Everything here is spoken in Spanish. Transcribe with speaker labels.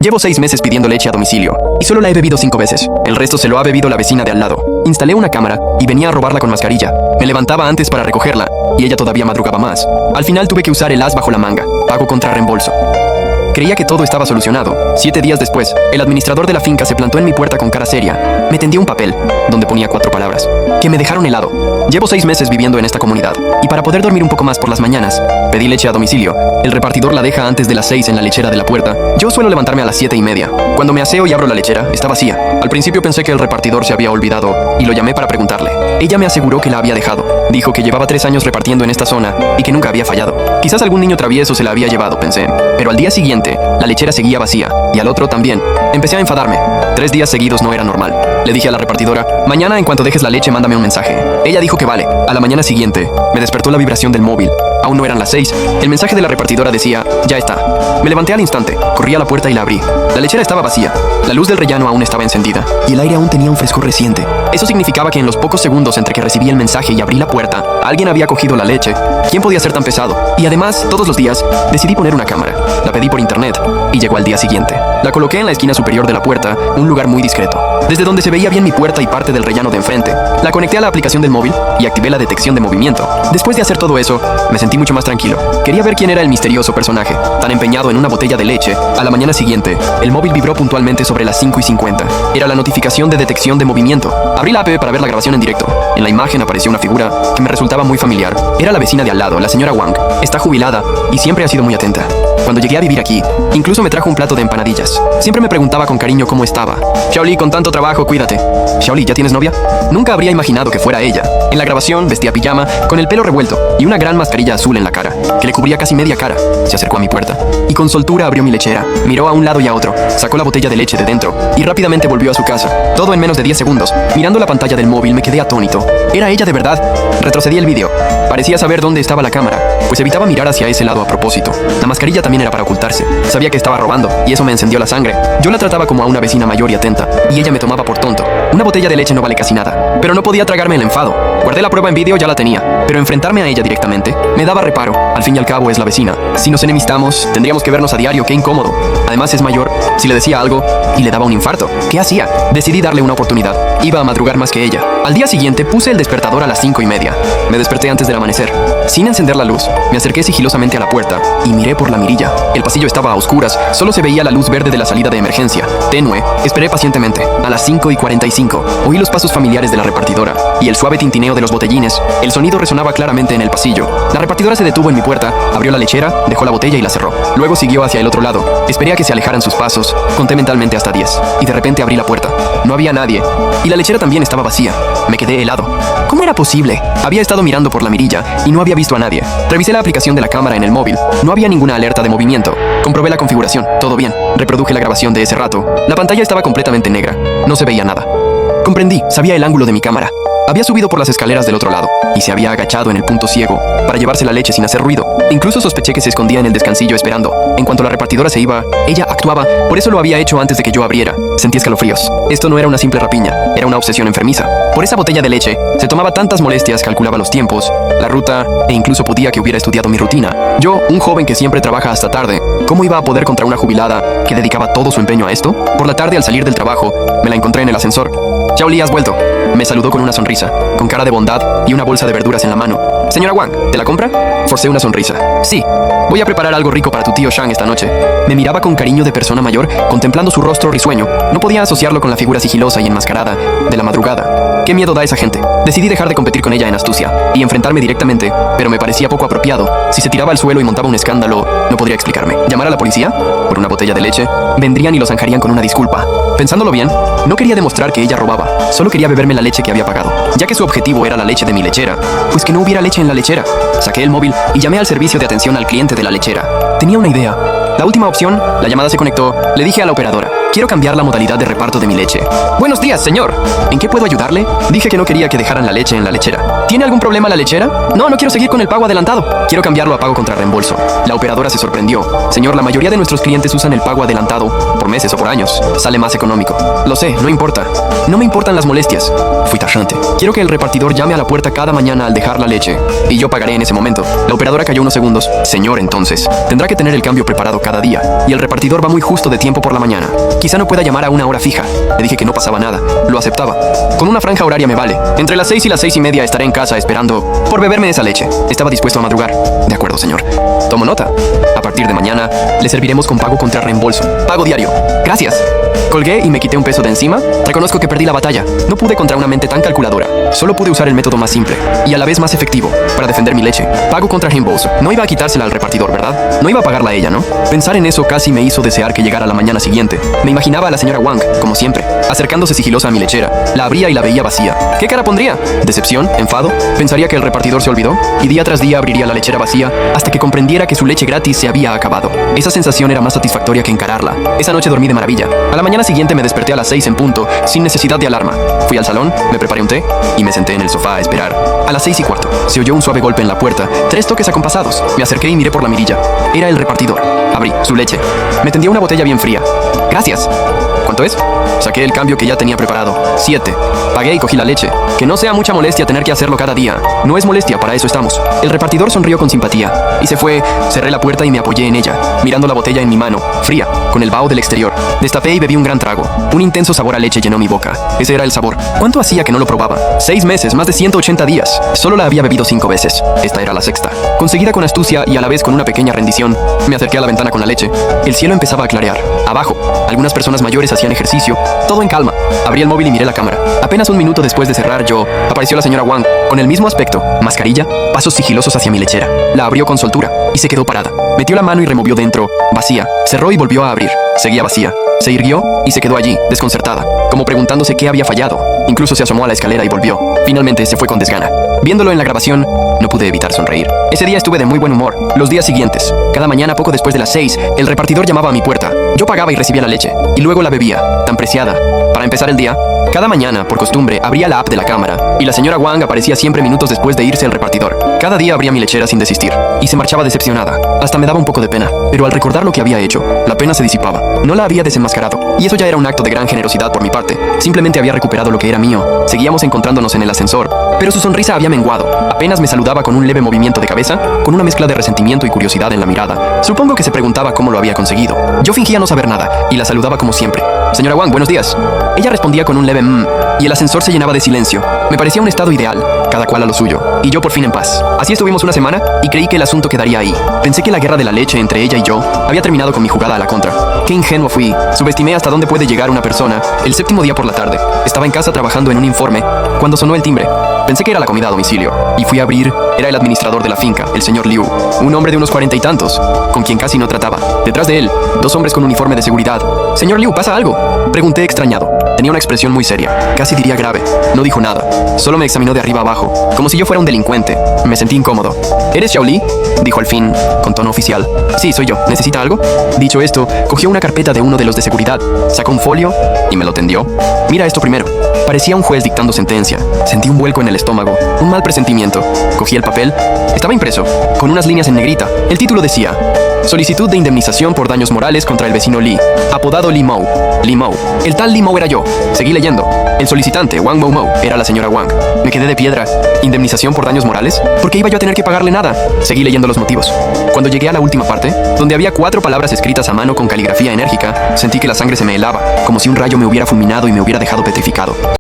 Speaker 1: Llevo 6 meses pidiendo leche a domicilio y solo la he bebido 5 veces. El resto se lo ha bebido la vecina de al lado. Instalé una cámara y venía a robarla con mascarilla. Me levantaba antes para recogerla y ella todavía madrugaba más. Al final tuve que usar el as bajo la manga. Pago contra reembolso. Creía que todo estaba solucionado. 7 días después, el administrador de la finca se plantó en mi puerta con cara seria. Me tendió un papel, donde ponía 4 palabras, que me dejaron helado. Llevo 6 meses viviendo en esta comunidad, y para poder dormir un poco más por las mañanas, pedí leche a domicilio. El repartidor la deja antes de las 6 en la lechera de la puerta. Yo suelo levantarme a las 7:30. Cuando me aseo y abro la lechera, está vacía. Al principio pensé que el repartidor se había olvidado, y lo llamé para preguntarle. Ella me aseguró que la había dejado. Dijo que llevaba 3 años repartiendo en esta zona, y que nunca había fallado. Quizás algún niño travieso se la había llevado, pensé. Pero al día siguiente, la lechera seguía vacía, y al otro también. Empecé a enfadarme. 3 días seguidos no era normal. Le dije a la repartidora, mañana en cuanto dejes la leche mándame un mensaje. Ella dijo que vale. A la mañana siguiente, me despertó la vibración del móvil. Aún no eran las 6. El mensaje de la repartidora decía, ya está. Me levanté al instante, corrí a la puerta y la abrí. La lechera estaba vacía. La luz del rellano aún estaba encendida, y el aire aún tenía un frescor reciente. Eso significaba que en los pocos segundos entre que recibí el mensaje y abrí la puerta, alguien había cogido la leche. ¿Quién podía ser tan pesado? Y además, todos los días, decidí poner una cámara. La pedí por internet, y llegó al día siguiente. La coloqué en la esquina superior de la puerta, un lugar muy discreto, desde donde se veía bien mi puerta y parte del rellano de enfrente. La conecté a la aplicación del móvil y activé la detección de movimiento. Después de hacer todo eso, me sentí mucho más tranquilo. Quería ver quién era el misterioso personaje, tan empeñado en una botella de leche. A la mañana siguiente, el móvil vibró puntualmente sobre las 5:50. Era la notificación de detección de movimiento. Abrí la app para ver la grabación en directo. En la imagen apareció una figura que me resultaba muy familiar. Era la vecina de al lado, la señora Wang. Está jubilada y siempre ha sido muy atenta. Cuando llegué a vivir aquí, incluso me trajo un plato de empanadillas. Siempre me preguntaba con cariño cómo estaba. Xiaoli, con tanto trabajo, cuídate. Xiaoli, ¿ya tienes novia? Nunca habría imaginado que fuera ella. En la grabación vestía pijama, con el pelo revuelto y una gran mascarilla azul en la cara, que le cubría casi media cara. Se acercó a mi puerta y con soltura abrió mi lechera. Miró a un lado y a otro, sacó la botella de leche de dentro y rápidamente volvió a su casa. Todo en menos de 10 segundos. Mirando la pantalla del móvil me quedé atónito. ¿Era ella de verdad? Retrocedí el vídeo. Parecía saber dónde estaba la cámara, pues evitaba mirar hacia ese lado a propósito. La mascarilla también era para ocultarse. Sabía que estaba robando y eso me encendió la sangre. Yo la trataba como a una vecina mayor y atenta, y ella me tomaba por tonto. Una botella de leche no vale casi nada, pero no podía tragarme el enfado. Guardé la prueba en vídeo, ya la tenía, pero enfrentarme a ella directamente me daba reparo. Al fin y al cabo es la vecina. Si nos enemistamos, tendríamos que vernos a diario, qué incómodo. Además es mayor. Si le decía algo y le daba un infarto, ¿qué hacía? Decidí darle una oportunidad. Iba a madrugar más que ella. Al día siguiente puse el despertador a las 5:30. Me desperté antes del amanecer. Sin encender la luz, me acerqué sigilosamente a la puerta y miré por la mirilla. El pasillo estaba a oscuras, solo se veía la luz verde de la salida de emergencia. Tenue. Esperé pacientemente. A las 5:45, oí los pasos familiares de la repartidora y el suave tintineo de los botellines. El sonido resonaba claramente en el pasillo. La repartidora se detuvo en mi puerta, abrió la lechera, dejó la botella y la cerró. Luego siguió hacia el otro lado. Esperé a que se alejaran sus pasos. Conté mentalmente hasta 10 y de repente abrí la puerta. No había nadie y la lechera también estaba vacía. Me quedé helado. ¿Cómo era posible? Había estado mirando por la mirilla y no había visto a nadie. Revisé la aplicación de la cámara en el móvil. No había ninguna alerta de movimiento. Comprobé la configuración. Todo bien. Reproduje la grabación de ese rato. La pantalla estaba completamente negra. No se veía nada. Comprendí. Sabía el ángulo de mi cámara. Había subido por las escaleras del otro lado y se había agachado en el punto ciego para llevarse la leche sin hacer ruido. Incluso sospeché que se escondía en el descansillo esperando. En cuanto la repartidora se iba, ella actuaba. Por eso lo había hecho antes de que yo abriera. Sentí escalofríos. Esto no era una simple rapiña, era una obsesión enfermiza. Por esa botella de leche, se tomaba tantas molestias, calculaba los tiempos, la ruta e incluso podía que hubiera estudiado mi rutina. Yo, un joven que siempre trabaja hasta tarde, ¿cómo iba a poder contra una jubilada que dedicaba todo su empeño a esto? Por la tarde, al salir del trabajo, me la encontré en el ascensor. Xiaoli, ¿has vuelto? Me saludó con una sonrisa, con cara de bondad y una bolsa de verduras en la mano. Señora Wang, ¿te la compra? Forcé una sonrisa. Sí, voy a preparar algo rico para tu tío Shang esta noche. Me miraba con cariño de persona mayor, contemplando su rostro risueño. No podía asociarlo con la figura sigilosa y enmascarada de la madrugada. ¿Qué miedo da esa gente? Decidí dejar de competir con ella en astucia y enfrentarme directamente, pero me parecía poco apropiado. Si se tiraba al suelo y montaba un escándalo, no podría explicarme. ¿Llamar a la policía? ¿Por una botella de leche? Vendrían y lo zanjarían con una disculpa. Pensándolo bien, no quería demostrar que ella robaba, solo quería beberme la leche que había pagado. Ya que su objetivo era la leche de mi lechera, pues que no hubiera leche en la lechera. Saqué el móvil y llamé al servicio de atención al cliente de la lechera. Tenía una idea. La última opción, la llamada se conectó. Le dije a la operadora, quiero cambiar la modalidad de reparto de mi leche. Buenos días, señor. ¿En qué puedo ayudarle? Dije que no quería que dejaran la leche en la lechera. ¿Tiene algún problema la lechera? No quiero seguir con el pago adelantado. Quiero cambiarlo a pago contra reembolso. La operadora se sorprendió. Señor, la mayoría de nuestros clientes usan el pago adelantado por meses o por años. Sale más económico. Lo sé, no importa. No me importan las molestias. Fui tajante. Quiero que el repartidor llame a la puerta cada mañana al dejar la leche y yo pagaré en ese momento. La operadora cayó unos segundos. Señor, entonces, tendrá que tener el cambio preparado cada día, y el repartidor va muy justo de tiempo por la mañana. Quizá no pueda llamar a una hora fija. Le dije que no pasaba nada. Lo aceptaba. Con una franja horaria me vale. Entre las 6 y las 6:30 estaré en casa esperando por beberme esa leche. Estaba dispuesto a madrugar. De acuerdo, señor. Tomo nota. A partir de mañana, le serviremos con pago contra reembolso. Pago diario. Gracias. Colgué y me quité un peso de encima. Reconozco que perdí la batalla. No pude contra una mente tan calculadora. Solo pude usar el método más simple y a la vez más efectivo para defender mi leche. Pago contra reembolso. No iba a quitársela al repartidor, ¿verdad? No iba a pagarla a ella, ¿no? Pensar en eso casi me hizo desear que llegara la mañana siguiente. Me imaginaba a la señora Wang, como siempre, acercándose sigilosa a mi lechera. La abría y la veía vacía. ¿Qué cara pondría? ¿Decepción? ¿Enfado? ¿Pensaría que el repartidor se olvidó? Y día tras día abriría la lechera vacía hasta que comprendiera que su leche gratis se había acabado. Esa sensación era más satisfactoria que encararla. Esa noche dormí de maravilla. A la mañana siguiente me desperté a las 6 en punto, sin necesidad de alarma. Fui al salón, me preparé un té y me senté en el sofá a esperar. A las 6:15 se oyó un suave golpe en la puerta, 3 toques acompasados. Me acerqué y miré por la mirilla. Era el repartidor. Abrí su leche. Me tendió una botella bien fría. Gracias. ¿Cuánto es? Saqué el cambio que ya tenía preparado. 7. Pagué y cogí la leche. Que no sea mucha molestia tener que hacerlo cada día. No es molestia, para eso estamos. El repartidor sonrió con simpatía y se fue. Cerré la puerta y me apoyé en ella, mirando la botella en mi mano, fría, con el vaho del exterior. Destapé y bebí un gran trago. Un intenso sabor a leche llenó mi boca. Ese era el sabor. ¿Cuánto hacía que no lo probaba? 6 meses, más de 180 días. Solo la había bebido 5 veces. Esta era la sexta. Conseguida con astucia y a la vez con una pequeña rendición, me acerqué a la ventana con la leche. El cielo empezaba a clarear. Abajo, algunas personas mayores hacían ejercicio. Todo en calma. Abrí el móvil y miré la cámara. Apenas un minuto después de cerrar apareció la señora Wang, con el mismo aspecto, mascarilla, pasos sigilosos hacia mi lechera. La abrió con soltura y se quedó parada. Metió la mano y removió dentro, vacía. Cerró y volvió a abrir. Seguía vacía. Se irguió y se quedó allí, desconcertada, como preguntándose qué había fallado. Incluso se asomó a la escalera y volvió. Finalmente se fue con desgana. Viéndolo en la grabación, no pude evitar sonreír. Ese día estuve de muy buen humor. Los días siguientes, cada mañana poco después de las 6, el repartidor llamaba a mi puerta. Yo pagaba y recibía la leche, y luego la bebía, tan preciada. Para empezar el día, cada mañana, por costumbre, abría la app de la cámara, y la señora Wang aparecía siempre minutos después de irse el repartidor. Cada día abría mi lechera sin desistir, y se marchaba decepcionada. Hasta me daba un poco de pena, pero al recordar lo que había hecho, la pena se disipaba. No la había desenmascarado, y eso ya era un acto de gran generosidad por mi parte. Simplemente había recuperado lo que era mío. Seguíamos encontrándonos en el ascensor, pero su sonrisa había menguado. Apenas me saludaba con un leve movimiento de cabeza, con una mezcla de resentimiento y curiosidad en la mirada. Supongo que se preguntaba cómo lo había conseguido. Yo fingía no saber nada, y la saludaba como siempre. Señora Wang, buenos días. Ella respondía con un leve y el ascensor se llenaba de silencio. Me parecía un estado ideal, cada cual a lo suyo, y yo por fin en paz. Así estuvimos una semana, y creí que el asunto quedaría ahí. Pensé que la guerra de la leche entre ella y yo había terminado con mi jugada a la contra. Qué ingenuo fui. Subestimé hasta dónde puede llegar una persona. El 7º día por la tarde, estaba en casa trabajando en un informe, cuando sonó el timbre. Pensé que era la comida a domicilio, y fui a abrir. Era el administrador de la finca, el señor Liu, un hombre de unos 40 y tantos, con quien casi no trataba. Detrás de él, 2 hombres con uniforme de seguridad. Señor Liu, ¿pasa algo? Pregunté extrañado. Tenía una expresión muy seria, casi diría grave. No dijo nada, solo me examinó de arriba abajo, como si yo fuera un delincuente. Me sentí incómodo. ¿Eres Xiao Li?, dijo al fin, con tono oficial. Sí, soy yo. ¿Necesita algo? Dicho esto, cogió una carpeta de uno de los de seguridad, sacó un folio y me lo tendió. Mira esto primero. Parecía un juez dictando sentencia. Sentí un vuelco en el estómago, un mal presentimiento. Cogí el papel. Estaba impreso, con unas líneas en negrita. El título decía: solicitud de indemnización por daños morales contra el vecino Li, apodado Li Mou. Li Mou. El tal Li Mou era yo. Seguí leyendo. El solicitante, Wang Mou Mou, era la señora Wang. Me quedé de piedra. ¿Indemnización por daños morales? ¿Por qué iba yo a tener que pagarle nada? Seguí leyendo los motivos. Cuando llegué a la última parte, donde había 4 palabras escritas a mano con caligrafía enérgica, sentí que la sangre se me helaba, como si un rayo me hubiera fulminado y me hubiera dejado petrificado.